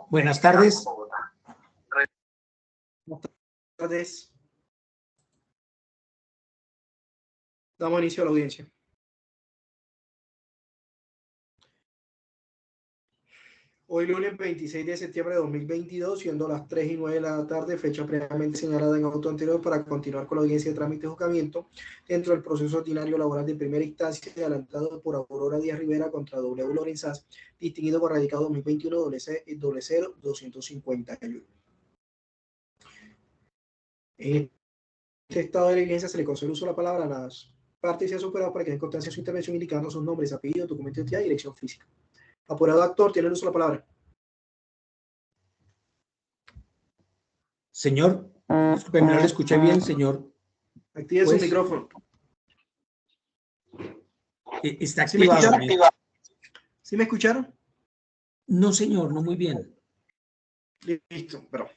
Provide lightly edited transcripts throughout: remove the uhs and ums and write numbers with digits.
Buenas tardes. Buenas tardes. Damos inicio a la audiencia. Hoy lunes 26 de septiembre de 2022, siendo las 3:09 de la tarde, fecha previamente señalada en auto anterior para continuar con la audiencia de trámite de juzgamiento dentro del proceso ordinario laboral de primera instancia adelantado por Aurora Díaz Rivera contra W. Lorenzás, distinguido por radicado 2021 000251. En este estado de diligencia se le concede uso de la palabra a las partes y sea superado para que den constancia de su intervención indicando sus nombres, apellidos, documento de identidad y dirección física. Apurado actor, tiene el uso de la palabra. Señor, disculpe, no le escuché bien, señor. Active su micrófono. Está activado. ¿Sí me escucharon? No, señor, no muy bien. Listo, pero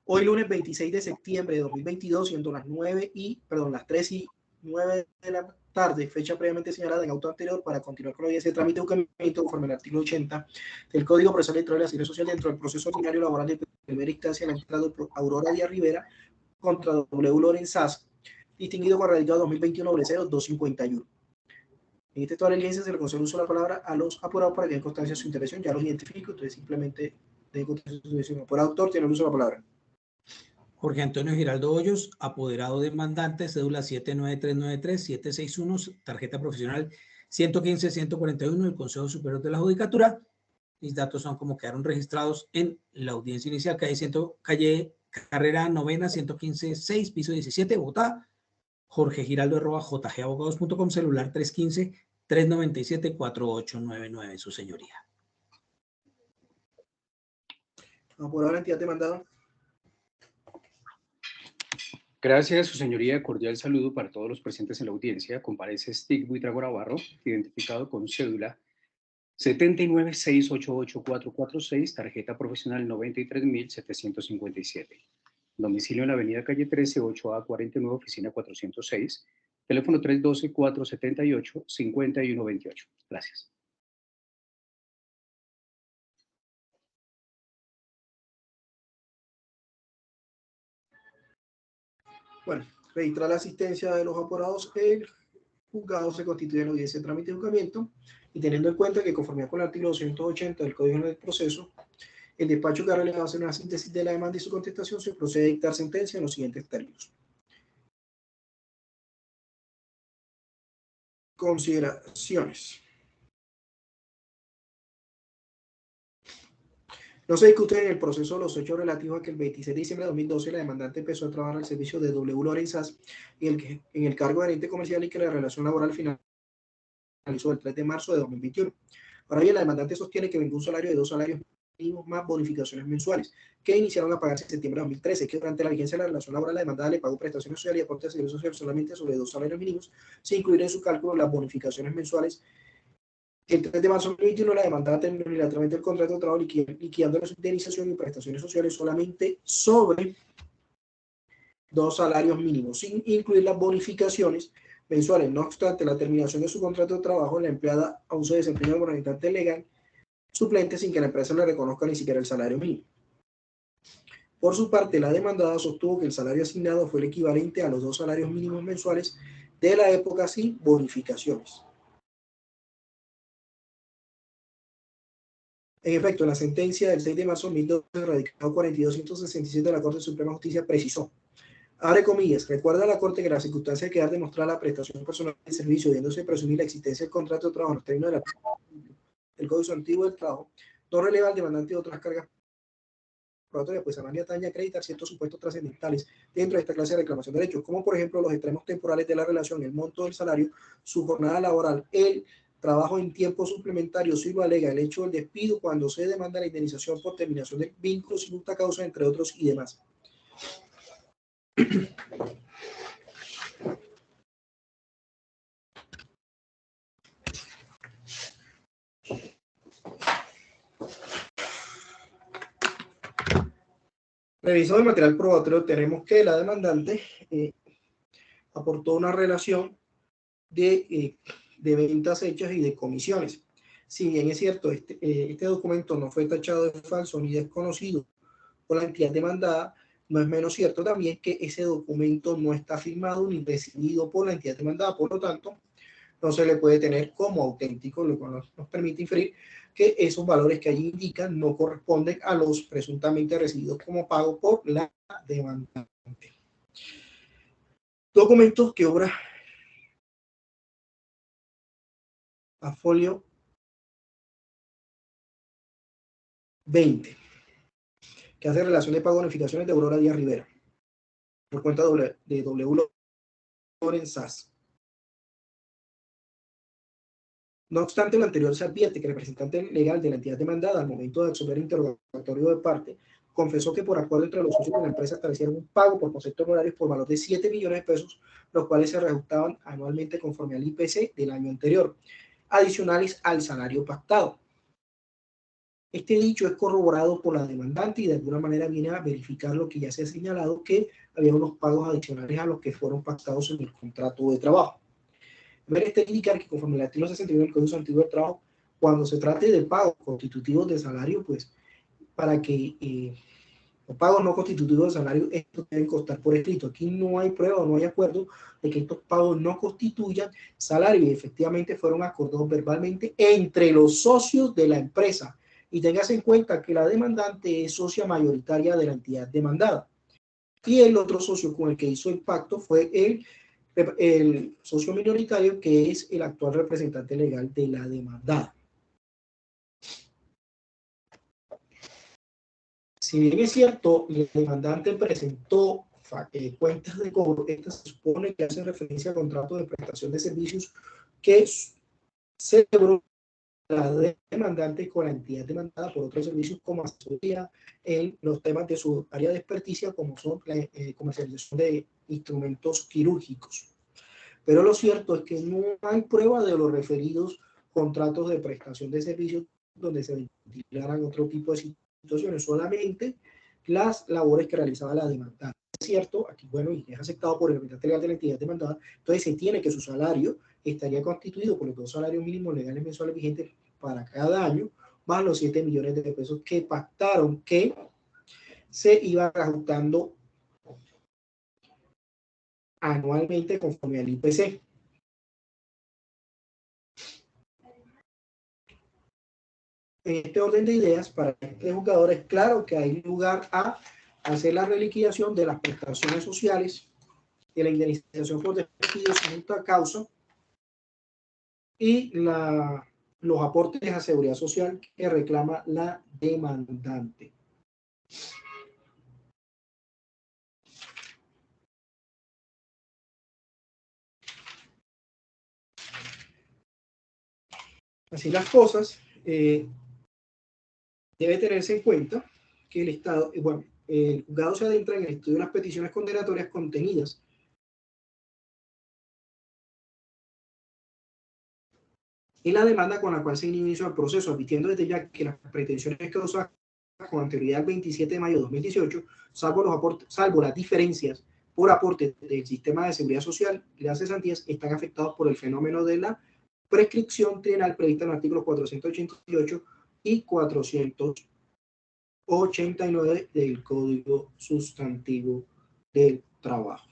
hoy lunes 26 de septiembre de 2022, siendo las 3:09 de la tarde, fecha previamente señalada en auto anterior para continuar con la audiencia de trámite de juzgamiento conforme al artículo 80 del Código Procesal Electoral de la Seguridad Social dentro del proceso ordinario laboral de primera instancia en el entrado por Aurora Díaz Rivera contra W. Lorenzás, distinguido con radicado 2021 000251. En este estado de diligencia se le concede uso de la palabra a los apurados para que den constancia de su intervención. Ya los identifico, entonces simplemente den constancia de su intervención. Por autor, tiene el uso de la palabra. Jorge Antonio Giraldo Hoyos, apoderado demandante, cédula 79393-761, tarjeta profesional 115-141 del Consejo Superior de la Judicatura. Mis datos son como quedaron registrados en la audiencia inicial, calle Carrera Novena, 115-6, piso 17, Bogotá. Jorge Giraldo @jgabogados.com, celular 315-397-4899, su señoría. Apurado la entidad demandada. Gracias, su señoría. Cordial saludo para todos los presentes en la audiencia. Comparece Stig Buitrago Navarro, identificado con cédula 796884446, tarjeta profesional 93757. Domicilio en la avenida Calle 13, 8A49, oficina 406, teléfono 312-478-5128. Gracias. Bueno, registrar la asistencia de los apurados, el juzgado se constituye en la audiencia de trámite de juzgamiento y teniendo en cuenta que conforme con el artículo 280 del Código del Proceso, el despacho que ha realizado hacer una síntesis de la demanda y su contestación, se procede a dictar sentencia en los siguientes términos. Consideraciones. No se discute en el proceso los hechos relativos a que el 26 de diciembre de 2012 la demandante empezó a trabajar al servicio de W. Lorenzás en el cargo de gerente comercial y que la relación laboral finalizó el 3 de marzo de 2021. Ahora bien, la demandante sostiene que vendió un salario de 2 salarios mínimos más bonificaciones mensuales que iniciaron a pagarse en septiembre de 2013, que durante la vigencia de la relación laboral la demandada le pagó prestaciones sociales y aportes de seguridad social solamente sobre 2 salarios mínimos, sin incluir en su cálculo las bonificaciones mensuales. El 3 de marzo de 2021 la demandada terminó unilateralmente el contrato de trabajo liquidando la indemnización y prestaciones sociales solamente sobre 2 salarios mínimos, sin incluir las bonificaciones mensuales. No obstante, la terminación de su contrato de trabajo, la empleada aún se desempeña como representante legal suplente sin que la empresa le reconozca ni siquiera el salario mínimo. Por su parte, la demandada sostuvo que el salario asignado fue el equivalente a los 2 salarios mínimos mensuales de la época sin bonificaciones. En efecto, la sentencia del 6 de marzo de 2012, radicado 42.167 de la Corte Suprema de Justicia, precisó, abre comillas, recuerda a la Corte que la circunstancia de quedar demostrada la prestación personal de servicio, viéndose presumir la existencia del contrato de trabajo en los términos del Código Antiguo del Trabajo, no releva al demandante de otras cargas probatorias, pues Amalia atañe a acreditar ciertos supuestos trascendentales dentro de esta clase de reclamación de derechos, como por ejemplo los extremos temporales de la relación, el monto del salario, su jornada laboral, el trabajo en tiempo suplementario, si lo alega, el hecho del despido cuando se demanda la indemnización por terminación del vínculo sin justa causa, entre otros y demás. Revisado el material probatorio, tenemos que la demandante aportó una relación de ventas hechas y de comisiones. Si bien es cierto, este documento no fue tachado de falso ni desconocido por la entidad demandada, no es menos cierto también que ese documento no está firmado ni recibido por la entidad demandada, por lo tanto, no se le puede tener como auténtico, lo cual nos permite inferir que esos valores que allí indican no corresponden a los presuntamente recibidos como pago por la demandante. Documentos que obra a folio 20, que hace relación de pago de bonificaciones de Aurora Díaz Rivera, por cuenta de W. Lorenzas. No obstante, lo anterior se advierte que el representante legal de la entidad demandada, al momento de absolver el interrogatorio de parte, confesó que por acuerdo entre los socios de la empresa establecieron un pago por conceptos horarios por valor de 7 millones de pesos, los cuales se reajustaban anualmente conforme al IPC del año anterior, adicionales al salario pactado. Este dicho es corroborado por la demandante y de alguna manera viene a verificar lo que ya se ha señalado, que había unos pagos adicionales a los que fueron pactados en el contrato de trabajo. Ver este indicar que conforme al artículo 61 del Código Antiguo del Trabajo, cuando se trate de pagos constitutivos de salario, pues para que los pagos no constitutivos de salario, estos deben constar por escrito. Aquí no hay prueba o no hay acuerdo de que estos pagos no constituyan salario y efectivamente fueron acordados verbalmente entre los socios de la empresa. Y tengas en cuenta que la demandante es socia mayoritaria de la entidad demandada. Y el otro socio con el que hizo el pacto fue el socio minoritario, que es el actual representante legal de la demandada. Si bien es cierto, el demandante presentó cuentas de cobro, esta se supone que hace referencia a contratos de prestación de servicios que celebró la demandante con la entidad demandada por otros servicios como asesoría en los temas de su área de experticia, como son la comercialización de instrumentos quirúrgicos. Pero lo cierto es que no hay prueba de los referidos contratos de prestación de servicios donde se ventilaran otro tipo de situaciones, solamente las labores que realizaba la demandada. Es cierto, aquí, bueno, y es aceptado por el representante legal de la entidad demandada, entonces se tiene que su salario estaría constituido por los 2 salarios mínimos legales mensuales vigentes para cada año, más los 7 millones de pesos que pactaron que se iban ajustando anualmente conforme al IPC. En este orden de ideas, para este juzgador es claro que hay lugar a hacer la reliquidación de las prestaciones sociales, de la indemnización por despido sin justa causa y los aportes a seguridad social que reclama la demandante. Así las cosas, debe tenerse en cuenta que el Estado, bueno, el juzgado se adentra en el estudio de las peticiones condenatorias contenidas y la demanda con la cual se inició el proceso, advirtiendo desde ya que las pretensiones causadas con anterioridad al 27 de mayo de 2018, salvo las diferencias por aporte del sistema de seguridad social y las cesantías, están afectados por el fenómeno de la prescripción trienal prevista en los artículos 488 y 489 del Código Sustantivo del Trabajo.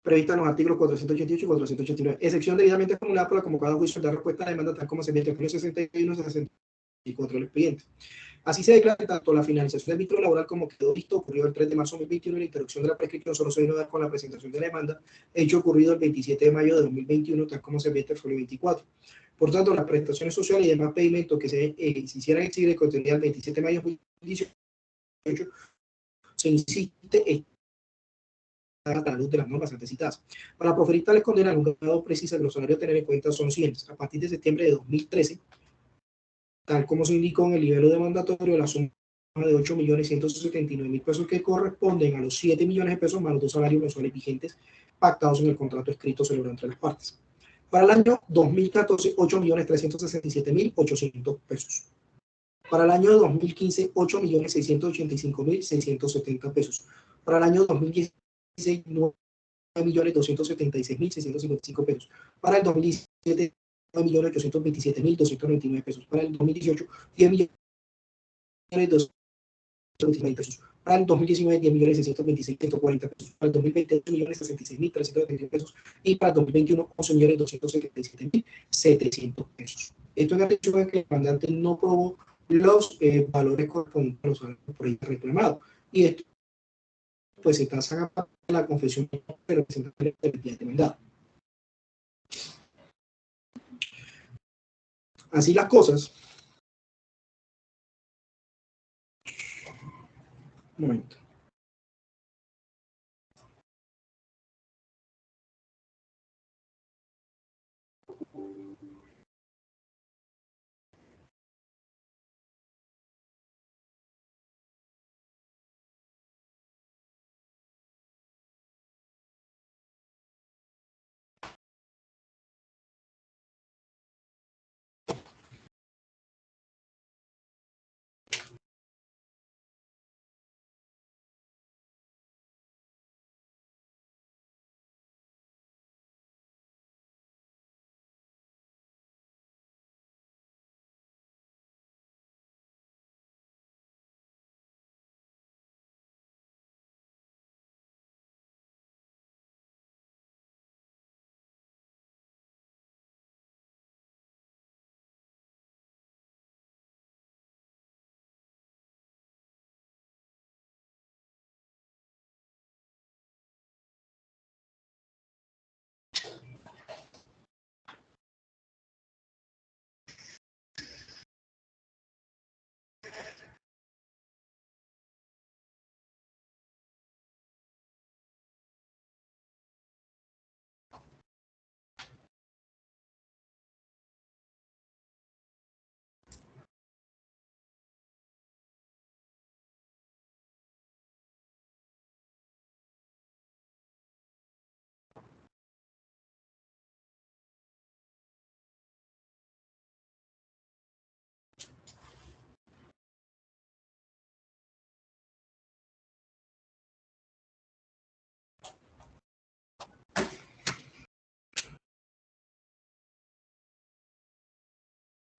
Prevista en los artículos 488 y 489, excepción debidamente formulada por la convocada a juicio de respuesta a la demanda tal como se vierte en el 61 y 64 del expediente. Así se declara tanto la finalización del vínculo laboral como quedó visto ocurrido el 3 de marzo de 2021 y la interrupción de la prescripción solo se vino a dar con la presentación de la demanda, hecho ocurrido el 27 de mayo de 2021, tal como se vierte el folio 24. Por tanto, las prestaciones sociales y demás pedimentos que se hicieran exigir con anterioridad el 27 de mayo de 2018, se insiste a la luz de las normas antes citadas. Para proferir tales condenas, el juzgado precisa que los salarios a tener en cuenta son 100. A partir de septiembre de 2013, tal como se indicó en el libelo demandatorio, la suma de 8.179.000 pesos que corresponden a los 7 millones de pesos más los 2 salarios mensuales vigentes pactados en el contrato escrito celebrado entre las partes. Para el año 2014, 8.367.800 pesos. Para el año 2015, 8.685.670 pesos. Para el año 2016, 9.276.655 pesos. Para el 2017, 9.827.299 pesos. Para el 2018, 10.226.000 pesos. Para el 2019, 10.626.140 pesos. Para el 2020, 8.066.331 pesos. Y para el 2021, 11.277.700 pesos. Esto en el hecho de que el mandante no probó los valores correspondientes a los salarios por ahí reclamados. Y esto pues se tasan a la confesión pero representante del día demandado. Así las cosas. Un momento.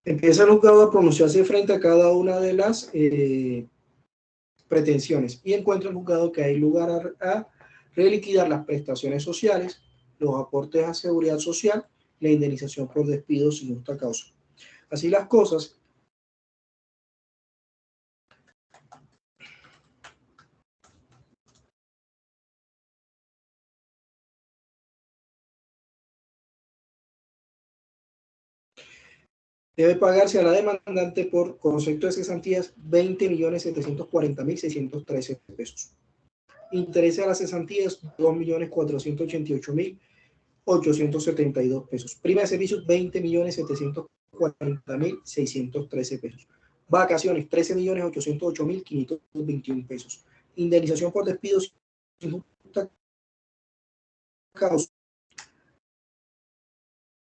Empieza el juzgado a pronunciarse frente a cada una de las pretensiones y encuentra el juzgado que hay lugar a reliquidar las prestaciones sociales, los aportes a seguridad social, la indemnización por despido sin justa causa. Así las cosas, debe pagarse a la demandante por concepto de cesantías 20.740.613 pesos. Interés a las cesantías 2.488.872 pesos. Prima de servicios 20.740.613 pesos. Vacaciones 13.808.521 pesos. Indemnización por despidos sin justa causa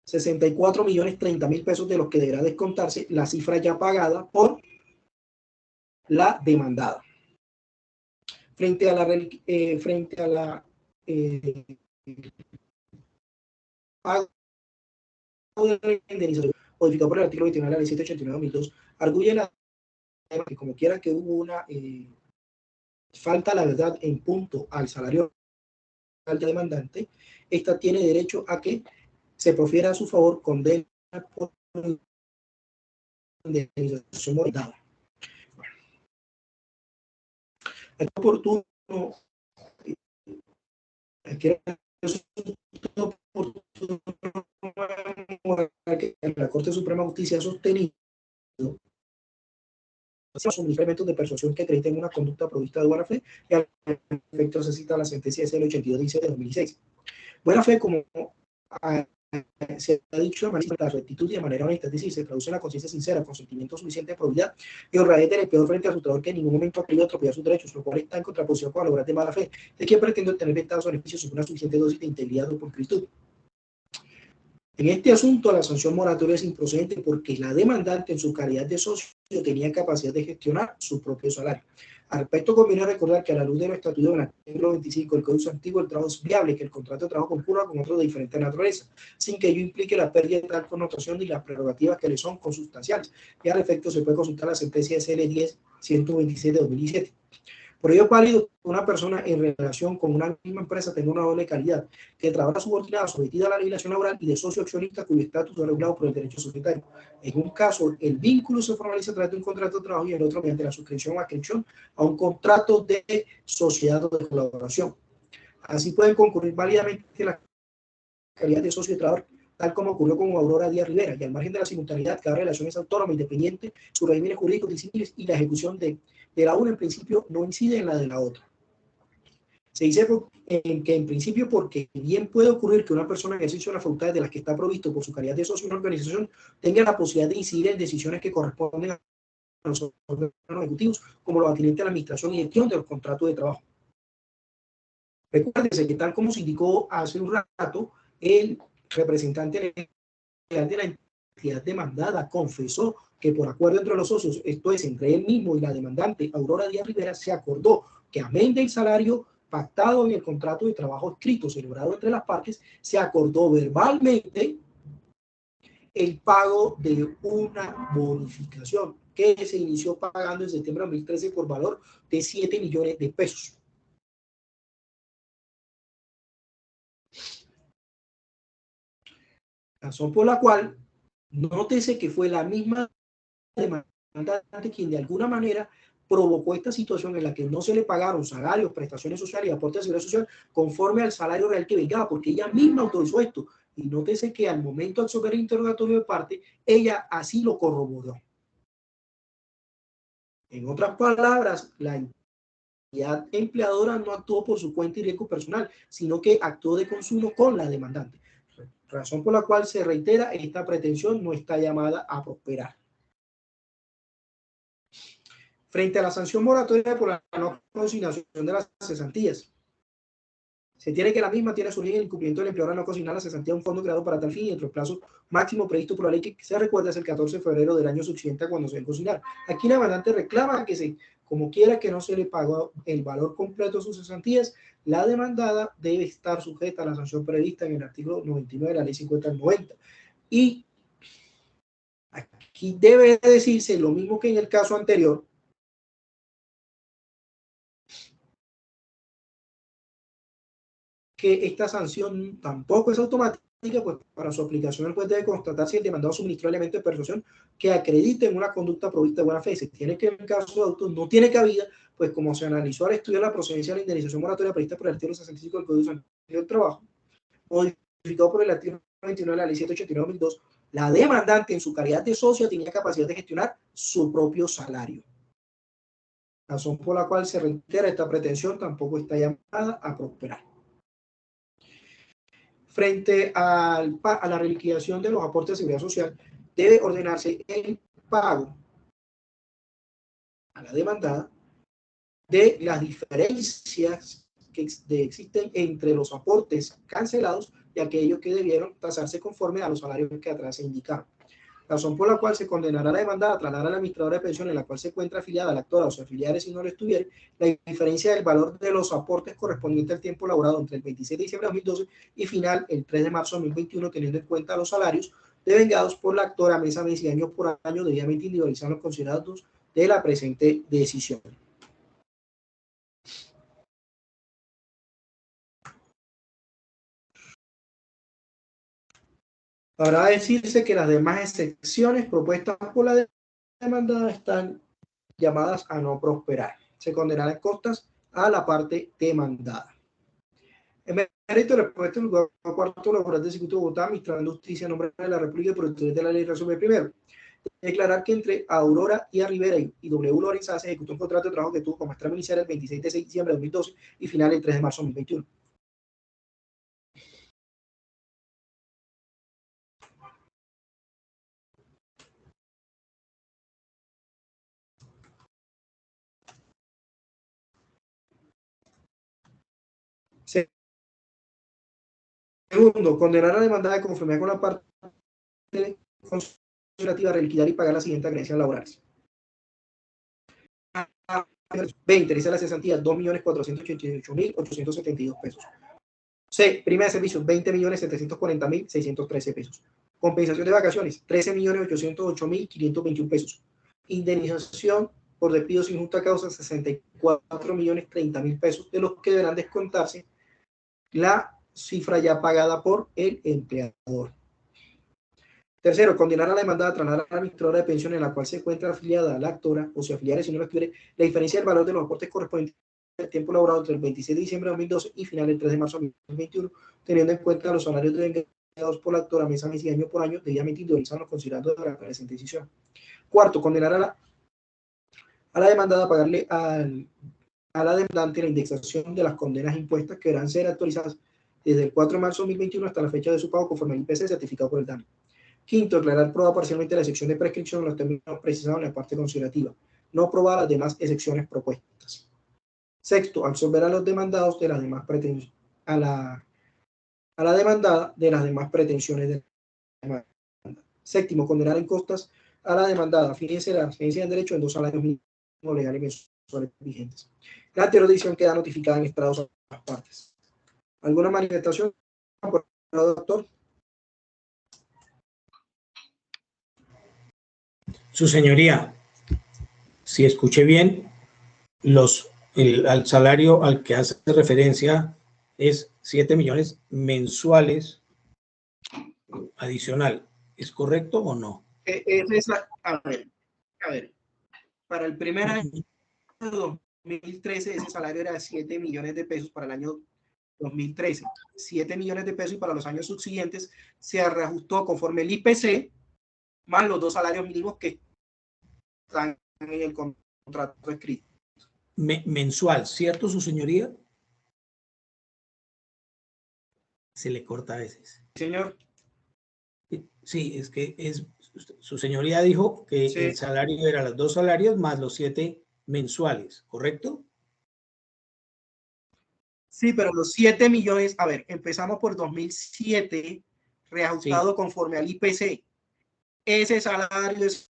64.030.000 pesos, de los que deberá descontarse la cifra ya pagada por la demandada. Frente a la pago de la indemnización modificado por el artículo 29 de la ley 789/2002, arguye la que como quiera que hubo una falta la verdad en punto al salario del demandante, esta tiene derecho a que se profiera a su favor condena por indemnización modificada. Es oportuno que la Corte Suprema de Justicia ha sostenido son incrementos de persuasión que acrediten una conducta provista de buena fe, y al efecto se cita la sentencia SL82 de 2006. Buena fe, como se ha dicho, de manera rectitud y de manera honesta, es decir, se traduce en la conciencia sincera, consentimiento suficiente de probidad y honradez del empleador frente a su trabajador, que en ningún momento ha querido atropellar sus derechos, lo cual está en contraposición con la obra de mala fe de quien pretende obtener ventajas o beneficios sin una suficiente dosis de integridad o pulcritud. En este asunto, la sanción moratoria es improcedente porque la demandante, en su calidad de socio, tenía capacidad de gestionar su propio salario. Al respecto, conviene recordar que a la luz de los estatutos del artículo 25 del Código Antiguo, el trabajo es viable, que el contrato de trabajo concurra con otro de diferente naturaleza, sin que ello implique la pérdida de tal connotación ni las prerrogativas que le son consustanciales. Y al respecto, se puede consultar la sentencia SL 10-127 de 2017. Por ello es válido que una persona en relación con una misma empresa tenga una doble calidad, que trabaja subordinada, sometida a la legislación laboral, y de socio accionista cuyo estatus es regulado por el derecho societario. En un caso, el vínculo se formaliza a través de un contrato de trabajo y en el otro mediante la suscripción o adscripción a un contrato de sociedad o de colaboración. Así pueden concurrir válidamente la calidad de socio y trabajador, tal como ocurrió con Aurora Díaz Rivera, y al margen de la simultaneidad, cada relación es autónoma, independiente, sus regímenes jurídicos disímiles y la ejecución de la una en principio no incide en la de la otra. Se dice que en principio porque bien puede ocurrir que una persona en ejercicio de las facultades de las que está provisto por su calidad de socio en una organización tenga la posibilidad de incidir en decisiones que corresponden a los órganos ejecutivos, como lo atinente a la administración y gestión de los contratos de trabajo. Recuérdense que tal como se indicó hace un rato, el representante legal de la entidad demandada confesó que por acuerdo entre los socios, esto es, entre él mismo y la demandante Aurora Díaz Rivera, se acordó que amén del salario pactado en el contrato de trabajo escrito celebrado entre las partes, se acordó verbalmente el pago de una bonificación que se inició pagando en septiembre de 2013 por valor de 7 millones de pesos. Razón por la cual, nótese que fue la misma demandante quien de alguna manera provocó esta situación en la que no se le pagaron salarios, prestaciones sociales y aportes de seguridad social conforme al salario real que vengaba, porque ella misma autorizó esto. Y nótese que al momento de absorber el interrogatorio de parte, ella así lo corroboró. En otras palabras, la entidad empleadora no actuó por su cuenta y riesgo personal, sino que actuó de consumo con la demandante. Razón por la cual se reitera, esta pretensión no está llamada a prosperar. Frente a la sanción moratoria por la no consignación de las cesantías, se tiene que la misma tiene su origen en el incumplimiento del empleador a no consignar la cesantía a un fondo creado para tal fin y entre el plazo máximo previsto por la ley que se recuerda es el 14 de febrero del año subsiguiente cuando se debe consignar. Aquí la demandante reclama que se, como quiera que no se le pagó el valor completo de sus cesantías, la demandada debe estar sujeta a la sanción prevista en el artículo 99 de la ley 50 del 90. Y aquí debe decirse lo mismo que en el caso anterior, que esta sanción tampoco es automática, pues para su aplicación el juez debe constatar si el demandado suministró elementos de persuasión que acrediten una conducta provista de buena fe. Se tiene que, en el caso de autos, no tiene cabida, pues como se analizó al estudiar la procedencia de la indemnización moratoria prevista por el artículo 65 del Código del Trabajo, modificado por el artículo 29 de la ley 789/2002, la demandante en su calidad de socia tenía capacidad de gestionar su propio salario. Razón por la cual se reitera esta pretensión tampoco está llamada a prosperar. Frente a la reliquidación de los aportes de seguridad social, debe ordenarse el pago a la demandada de las diferencias que existen entre los aportes cancelados y aquellos que debieron tasarse conforme a los salarios que atrás se indicaron. Razón por la cual se condenará a la demandada a trasladar a la administradora de pensiones en la cual se encuentra afiliada a la actora o sus familiares si no lo estuviera, la diferencia del valor de los aportes correspondiente al tiempo laborado entre el 27 de diciembre de 2012 y final el 3 de marzo de 2021, teniendo en cuenta los salarios devengados por la actora mes a mes y año por año, debidamente individualizados los considerados de la presente decisión. Habrá decirse que las demás excepciones propuestas por la demandada están llamadas a no prosperar. Se condenarán costas a la parte demandada. En mérito de respuesta del lugar cuarto, la Corte de Circuito de Bogotá, administrando justicia en nombre de la República y por el de la ley, resuelve primero. Declarar que entre Aurora Díaz Rivera y W. Lorenza se ejecutó un contrato de trabajo que tuvo como extremo inicial el 26 de diciembre de 2012 y final el 3 de marzo de 2021. Se Segundo, condenar a la demandada de conformidad con la parte considerativa a reliquidar y pagar las siguientes agregaciones laborales. 20, dice la cesantía, 2.488.872 pesos. C, prima de servicios, 20.740.613 pesos. Compensación de vacaciones, 13.808.521 pesos. Indemnización por despido sin justa causa, 64.030.000 pesos, de los que deberán descontarse la cifra ya pagada por el empleador. Tercero, condenar a la demandada a trasladar a la administradora de pensiones en la cual se encuentra afiliada a la actora o si afiliares si no la estuviere, la diferencia del valor de los aportes correspondientes al tiempo laborado entre el 26 de diciembre de 2012 y final del 3 de marzo de 2021, teniendo en cuenta los salarios devengados por la actora mes a mes y año por año, debidamente individualizados considerando la presente decisión. Cuarto, condenar a la demandada a pagarle a la demandante la indexación de las condenas impuestas que deberán ser actualizadas desde el 4 de marzo de 2021 hasta la fecha de su pago conforme al IPC certificado por el DANE. Quinto, declarar probada parcialmente la excepción de prescripción en los términos precisados en la parte considerativa, no probar las demás excepciones propuestas. Sexto, absolver a los demandados de las demás pretensiones, a la demandada de las demás pretensiones de la demanda. Séptimo, condenar en costas a la demandada. Fíjense la agencia del derecho en 2 salarios mínimos legales mensuales vigentes. La anterior decisión queda notificada en estrados a las partes. ¿Alguna manifestación por el doctor? Su señoría, si escuché bien, al salario al que hace referencia es 7 millones mensuales adicional. ¿Es correcto o no? A ver, para el primer año de 2013 ese salario era de 7 millones de pesos para el año 2013. 7 millones de pesos y para los años subsiguientes se reajustó conforme el IPC más los 2 salarios mínimos que están en el contrato escrito. Mensual, ¿cierto, su señoría? Se le corta a veces. Señor. Sí, es que su señoría dijo que Sí. el salario era los 2 salarios más los 7 mensuales, ¿correcto? Sí, pero los 7 millones, a ver, empezamos por 2007, reajustado sí, conforme al IPC. Ese salario, ese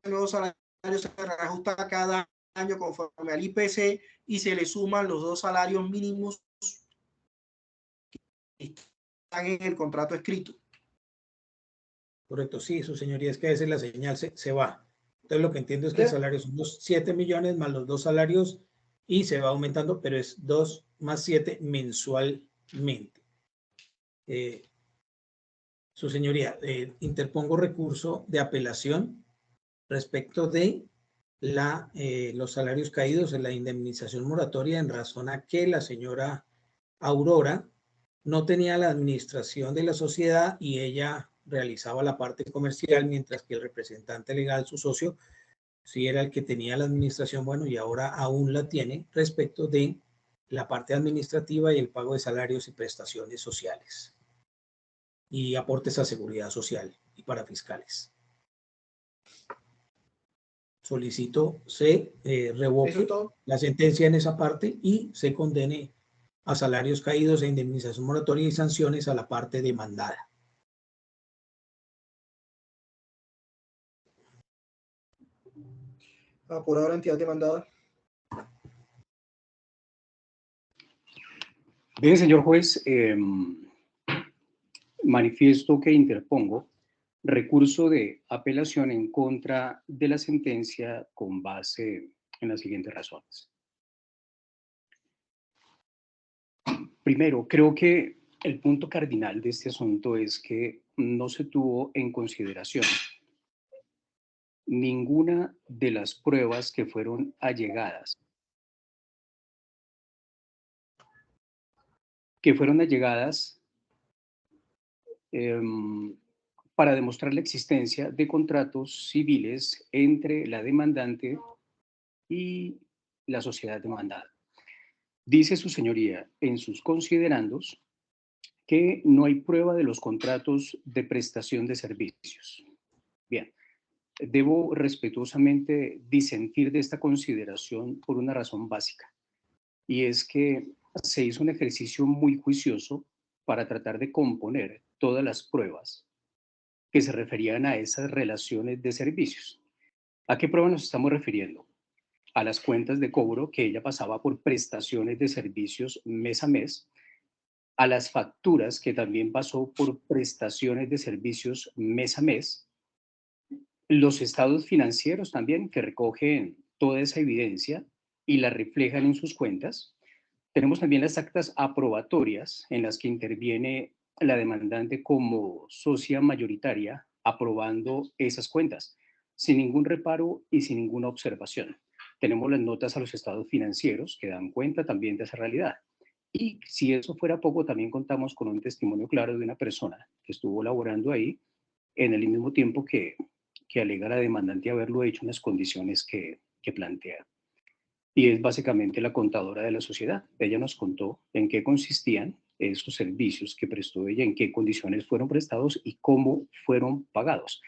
nuevo salario se reajusta cada año conforme al IPC y se le suman los 2 salarios mínimos que están en el contrato escrito. Correcto, sí, su señoría, es que a veces la señal se va. Entonces lo que entiendo es que el salario son los 7 millones más los 2 salarios y se va aumentando, pero es 2 más 7 mensualmente. Su señoría, interpongo recurso de apelación respecto de los salarios caídos en la indemnización moratoria en razón a que la señora Aurora no tenía la administración de la sociedad y ella realizaba la parte comercial, mientras que el representante legal, su socio, sí era el que tenía la administración, bueno, y ahora aún la tiene respecto de la parte administrativa y el pago de salarios y prestaciones sociales y aportes a seguridad social y para fiscales. Solicito se revoque la sentencia en esa parte y se condene a salarios caídos e indemnización moratoria y sanciones a la parte demandada. Por ahora, entidad demandada. Bien, señor juez, manifiesto que interpongo recurso de apelación en contra de la sentencia con base en las siguientes razones. Primero, creo que el punto cardinal de este asunto es que no se tuvo en consideración ninguna de las pruebas que fueron allegadas para demostrar la existencia de contratos civiles entre la demandante y la sociedad demandada. Dice su señoría en sus considerandos que no hay prueba de los contratos de prestación de servicios. Bien, debo respetuosamente disentir de esta consideración por una razón básica, y es que se hizo un ejercicio muy juicioso para tratar de componer todas las pruebas que se referían a esas relaciones de servicios. ¿A qué pruebas nos estamos refiriendo? A las cuentas de cobro que ella pasaba por prestaciones de servicios mes a mes, a las facturas que también pasó por prestaciones de servicios mes a mes, los estados financieros también que recogen toda esa evidencia y la reflejan en sus cuentas. Tenemos también las actas aprobatorias en las que interviene la demandante como socia mayoritaria aprobando esas cuentas, sin ningún reparo y sin ninguna observación. Tenemos las notas a los estados financieros que dan cuenta también de esa realidad. Y si eso fuera poco, también contamos con un testimonio claro de una persona que estuvo laborando ahí en el mismo tiempo que alega la demandante haberlo hecho en las condiciones que plantea. Y es básicamente la contadora de la sociedad. Ella nos contó en qué consistían esos servicios que prestó ella, en qué condiciones fueron prestados y cómo fueron pagados.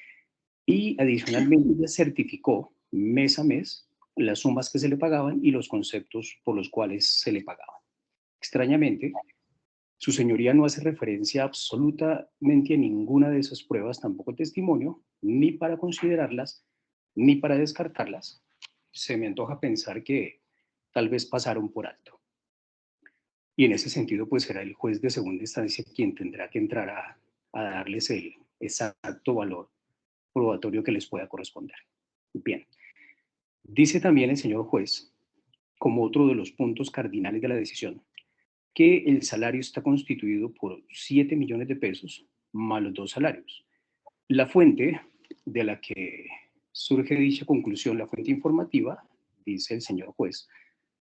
Y adicionalmente ella certificó mes a mes las sumas que se le pagaban y los conceptos por los cuales se le pagaban. Extrañamente, su señoría no hace referencia absolutamente a ninguna de esas pruebas, tampoco testimonio, ni para considerarlas, ni para descartarlas. Se me antoja pensar que tal vez pasaron por alto. Y en ese sentido, pues será el juez de segunda instancia quien tendrá que entrar a darles el exacto valor probatorio que les pueda corresponder. Bien, dice también el señor juez, como otro de los puntos cardinales de la decisión, que el salario está constituido por 7 millones de pesos más los 2 salarios. La fuente de la que surge dicha conclusión, la fuente informativa, dice el señor juez,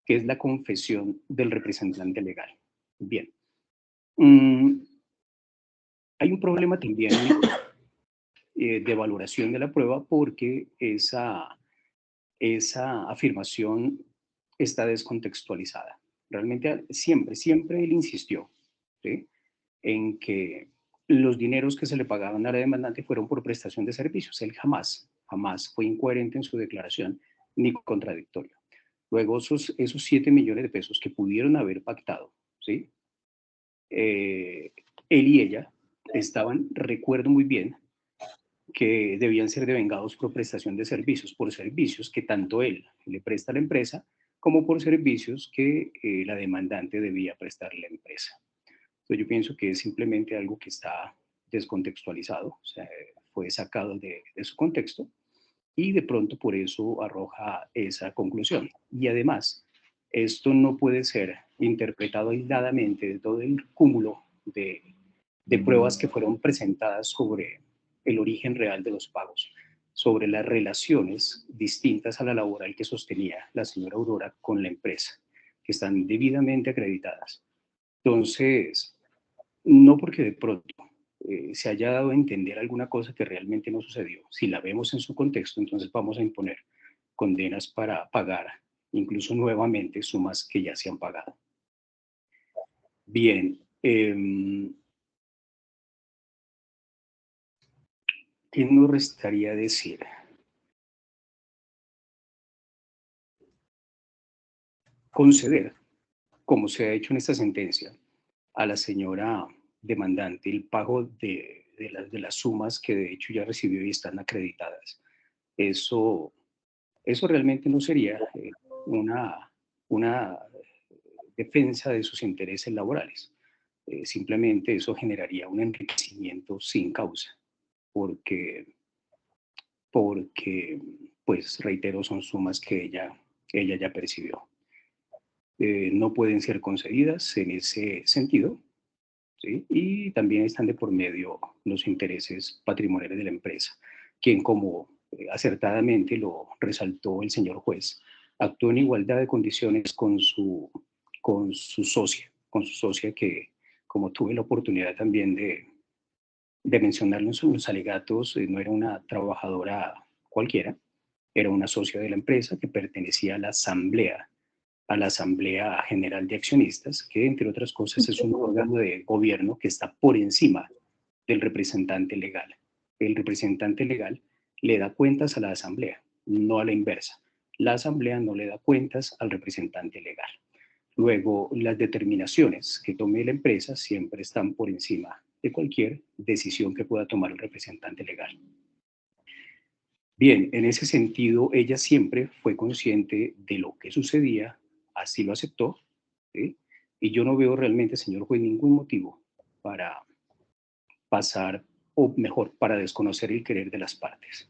que es la confesión del representante legal. Bien. Hay un problema también de valoración de la prueba porque esa afirmación está descontextualizada. Realmente siempre él insistió, ¿sí?, en que los dineros que se le pagaban a la demandante fueron por prestación de servicios. Él jamás fue incoherente en su declaración ni contradictorio. Luego esos 7 millones de pesos que pudieron haber pactado, ¿sí?, él y ella estaban, recuerdo muy bien, que debían ser devengados por prestación de servicios, por servicios que tanto él le presta a la empresa como por servicios que la demandante debía prestarle a la empresa. Entonces yo pienso que es simplemente algo que está descontextualizado, o sea, fue sacado de su contexto y de pronto por eso arroja esa conclusión. Y además, esto no puede ser interpretado aisladamente de todo el cúmulo de pruebas que fueron presentadas sobre el origen real de los pagos, sobre las relaciones distintas a la laboral que sostenía la señora Aurora con la empresa, que están debidamente acreditadas. Entonces, no porque de pronto se haya dado a entender alguna cosa que realmente no sucedió. Si la vemos en su contexto, entonces vamos a imponer condenas para pagar incluso nuevamente sumas que ya se han pagado. Bien, ¿qué nos restaría decir? Conceder, como se ha hecho en esta sentencia, a la señora demandante el pago de las sumas que de hecho ya recibió y están acreditadas. Eso realmente no sería una defensa de sus intereses laborales. Simplemente eso generaría un enriquecimiento sin causa, porque pues reitero, son sumas que ella ya percibió. No pueden ser concedidas en ese sentido, ¿sí? Y también están de por medio los intereses patrimoniales de la empresa, quien, como acertadamente lo resaltó el señor juez, actuó en igualdad de condiciones con su socia que, como tuve la oportunidad también de mencionarlo en los alegatos, no era una trabajadora cualquiera, era una socia de la empresa que pertenecía a la Asamblea General de Accionistas, que entre otras cosas es un órgano de gobierno que está por encima del representante legal. El representante legal le da cuentas a la Asamblea, no a la inversa. La Asamblea no le da cuentas al representante legal. Luego, las determinaciones que tome la empresa siempre están por encima de cualquier decisión que pueda tomar el representante legal. Bien, en ese sentido, ella siempre fue consciente de lo que sucedía, así lo aceptó, ¿sí? Y yo no veo realmente, señor juez, ningún motivo para pasar, o mejor, para desconocer el querer de las partes.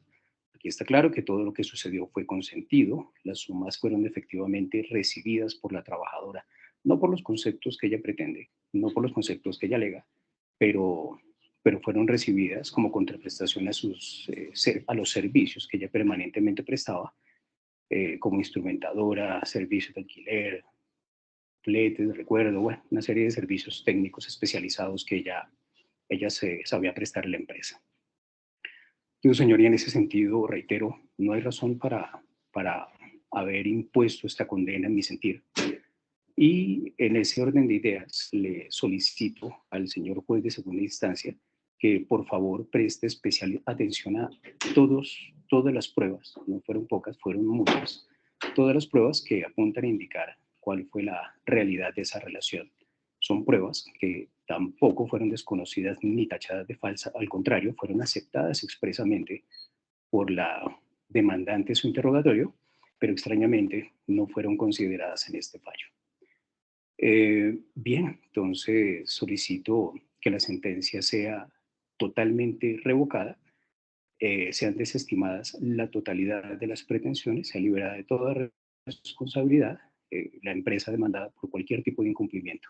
Aquí está claro que todo lo que sucedió fue consentido, las sumas fueron efectivamente recibidas por la trabajadora, no por los conceptos que ella pretende, no por los conceptos que ella alega, pero, pero fueron recibidas como contraprestación a los servicios que ella permanentemente prestaba, como instrumentadora, servicios de alquiler, fletes, recuerdo, bueno, una serie de servicios técnicos especializados que ella se sabía prestar a la empresa. Entonces, señoría, en ese sentido, reitero, no hay razón para haber impuesto esta condena en mi sentir. Y en ese orden de ideas, le solicito al señor juez de segunda instancia que por favor preste especial atención a todas las pruebas, no fueron pocas, fueron muchas, todas las pruebas que apuntan a indicar cuál fue la realidad de esa relación. Son pruebas que tampoco fueron desconocidas ni tachadas de falsa, al contrario, fueron aceptadas expresamente por la demandante en su interrogatorio, pero extrañamente no fueron consideradas en este fallo. Bien, entonces solicito que la sentencia sea totalmente revocada, sean desestimadas la totalidad de las pretensiones, sea liberada de toda responsabilidad la empresa demandada por cualquier tipo de incumplimiento.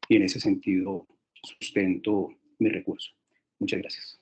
Y en ese sentido sustento mi recurso. Muchas gracias.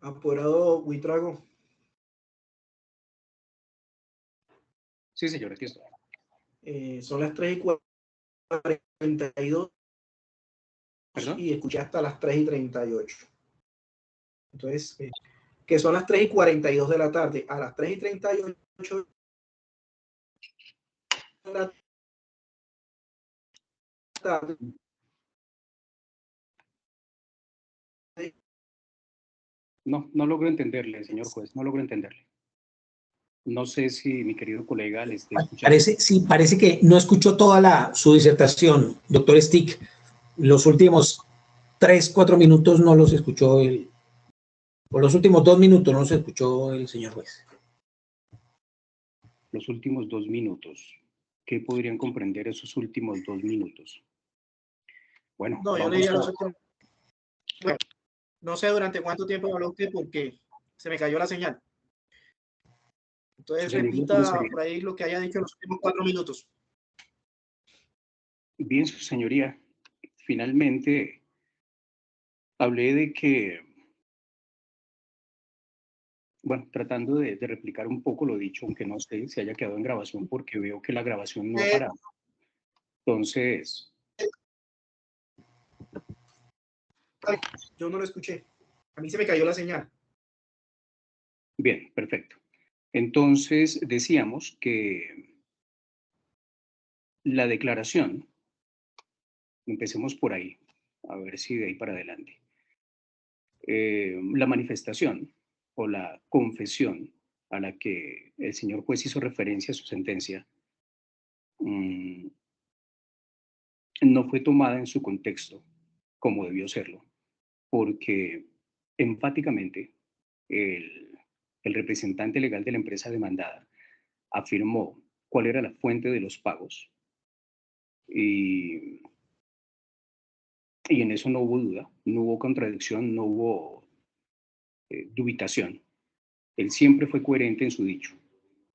Apoderado Huitrago. Sí, señor, aquí estoy. Son las 3:42 ¿Perdón? y escuché hasta las 3:38. Entonces, que son las 3:42 de la tarde. A las 3:38 de la tarde. No logro entenderle, señor juez, no logro entenderle. No sé si mi querido colega le esté escuchando. Parece que no escuchó toda su disertación, doctor Stick. Los últimos 3-4 minutos no los escuchó por los últimos 2 minutos no los escuchó el señor juez. Los últimos 2 minutos. ¿Qué podrían comprender esos últimos 2 minutos? Bueno, No, yo leía los últimos. Bueno, no sé durante cuánto tiempo habló usted porque se me cayó la señal. Entonces repita por ahí lo que haya dicho en los últimos 4 minutos. Bien, su señoría. Finalmente, hablé de que, bueno, tratando de replicar un poco lo dicho, aunque no sé si haya quedado en grabación porque veo que la grabación no ha parado. Entonces, yo no lo escuché. A mí se me cayó la señal. Bien, perfecto. Entonces, decíamos que la declaración, empecemos por ahí, a ver si de ahí para adelante. la manifestación o la confesión a la que el señor juez hizo referencia a su sentencia no fue tomada en su contexto como debió serlo, porque enfáticamente el representante legal de la empresa demandada afirmó cuál era la fuente de los pagos y en eso no hubo duda, no hubo contradicción, no hubo dubitación. Él siempre fue coherente en su dicho.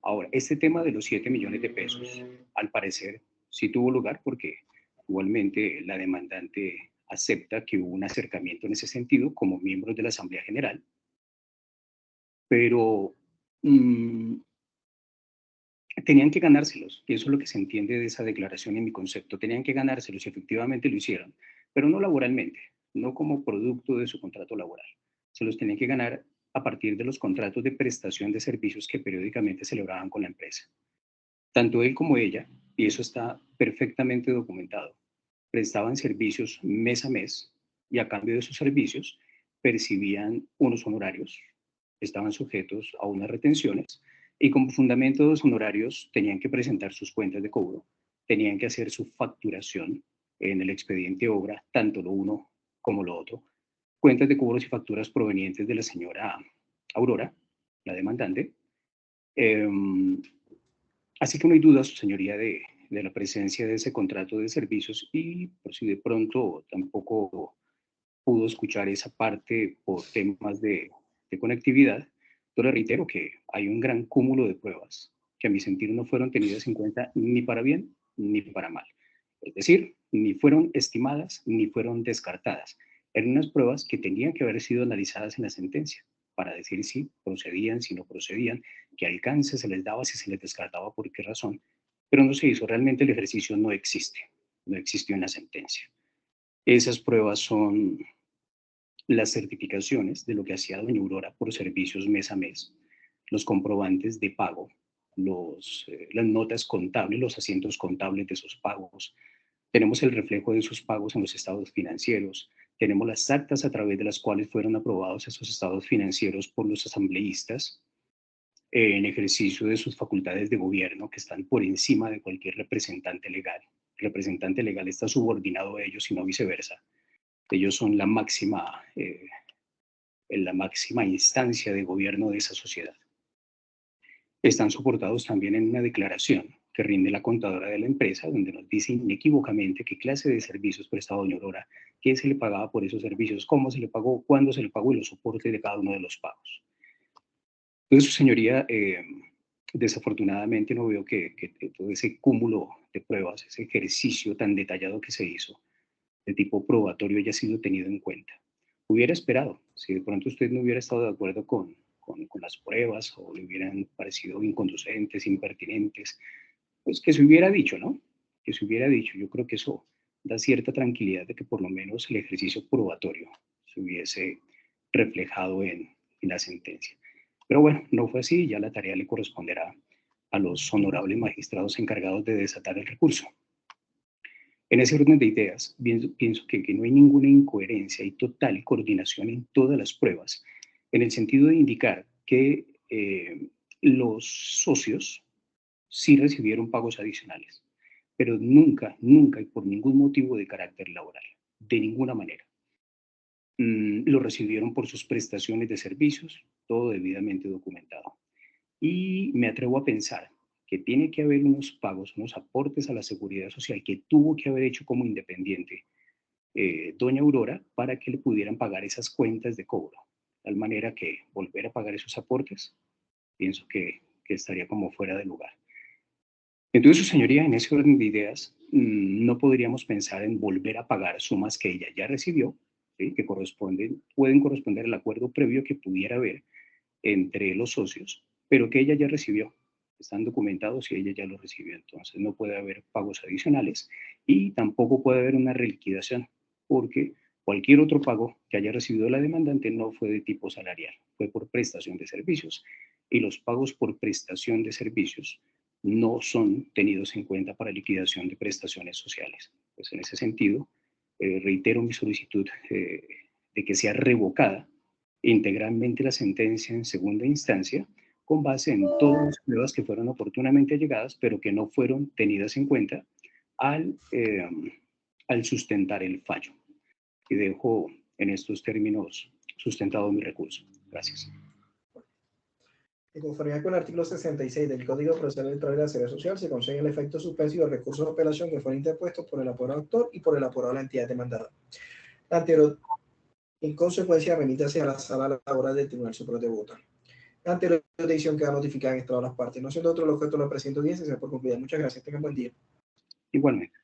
Ahora, este tema de los 7 millones de pesos, al parecer, sí tuvo lugar porque igualmente la demandante acepta que hubo un acercamiento en ese sentido como miembros de la Asamblea General, pero tenían que ganárselos, y eso es lo que se entiende de esa declaración en mi concepto. Tenían que ganárselos y efectivamente lo hicieron, pero no laboralmente, no como producto de su contrato laboral. Se los tenían que ganar a partir de los contratos de prestación de servicios que periódicamente celebraban con la empresa. Tanto él como ella, y eso está perfectamente documentado, prestaban servicios mes a mes y a cambio de esos servicios percibían unos honorarios, estaban sujetos a unas retenciones y como fundamento de los honorarios tenían que presentar sus cuentas de cobro, tenían que hacer su facturación en el expediente obra, tanto lo uno como lo otro, cuentas de cobros y facturas provenientes de la señora Aurora, la demandante. Así que no hay duda, su señoría, de la presencia de ese contrato de servicios y por si de pronto tampoco pudo escuchar esa parte por temas de conectividad, yo le reitero que hay un gran cúmulo de pruebas que a mi sentir no fueron tenidas en cuenta ni para bien ni para mal. Es decir, ni fueron estimadas ni fueron descartadas. Eran unas pruebas que tenían que haber sido analizadas en la sentencia para decir si procedían, si no procedían, qué alcance se les daba, si se les descartaba, por qué razón. Pero no se hizo. Realmente el ejercicio no existe. No existió en la sentencia. Esas pruebas son las certificaciones de lo que hacía doña Aurora por servicios mes a mes, los comprobantes de pago, las notas contables, los asientos contables de esos pagos. Tenemos el reflejo de esos pagos en los estados financieros. Tenemos las actas a través de las cuales fueron aprobados esos estados financieros por los asambleístas en ejercicio de sus facultades de gobierno que están por encima de cualquier representante legal. El representante legal está subordinado a ellos y no viceversa. Ellos son la máxima instancia de gobierno de esa sociedad. Están soportados también en una declaración que rinde la contadora de la empresa, donde nos dice inequívocamente qué clase de servicios prestaba doña Aurora, qué se le pagaba por esos servicios, cómo se le pagó, cuándo se le pagó y los soportes de cada uno de los pagos. Entonces, su señoría, desafortunadamente no veo que todo ese cúmulo de pruebas, ese ejercicio tan detallado que se hizo, de tipo probatorio, haya sido tenido en cuenta. Hubiera esperado, si de pronto usted no hubiera estado de acuerdo con las pruebas o le hubieran parecido inconducentes, impertinentes, pues que se hubiera dicho, ¿no? Que se hubiera dicho. Yo creo que eso da cierta tranquilidad de que por lo menos el ejercicio probatorio se hubiese reflejado en la sentencia. Pero bueno, no fue así, ya la tarea le corresponderá a los honorables magistrados encargados de desatar el recurso. En ese orden de ideas, pienso que no hay ninguna incoherencia y total coordinación en todas las pruebas, en el sentido de indicar que los socios sí recibieron pagos adicionales, pero nunca, nunca y por ningún motivo de carácter laboral, de ninguna manera. Lo recibieron por sus prestaciones de servicios, todo debidamente documentado. Y me atrevo a pensar que tiene que haber unos pagos, unos aportes a la seguridad social que tuvo que haber hecho como independiente doña Aurora para que le pudieran pagar esas cuentas de cobro. De tal manera que volver a pagar esos aportes, pienso que estaría como fuera de lugar. Entonces, su señoría, en ese orden de ideas, no podríamos pensar en volver a pagar sumas que ella ya recibió, ¿sí? Que pueden corresponder al acuerdo previo que pudiera haber entre los socios, pero que ella ya recibió. Están documentados y ella ya lo recibió. Entonces, no puede haber pagos adicionales y tampoco puede haber una reliquidación, porque cualquier otro pago que haya recibido la demandante no fue de tipo salarial, fue por prestación de servicios. Y los pagos por prestación de servicios no son tenidos en cuenta para liquidación de prestaciones sociales. Pues en ese sentido, reitero mi solicitud de que sea revocada integralmente la sentencia en segunda instancia con base en todas las pruebas que fueron oportunamente allegadas, pero que no fueron tenidas en cuenta al sustentar el fallo. Y dejo en estos términos sustentado mi recurso. Gracias. En conformidad con el artículo 66 del Código Procesal Electoral de la Seguridad Social, se concede el efecto suspensivo de recursos de apelación que fueron interpuestos por el apoderado autor y por el apoderado de la entidad demandada. Anterior, en consecuencia, remítase a la sala laboral del Tribunal Superior de Bogotá. La anterior decisión queda notificada en estado de las partes. No siendo otro el objeto de la presente audiencia, se da por concluida. Muchas gracias. Tengan buen día. Igualmente.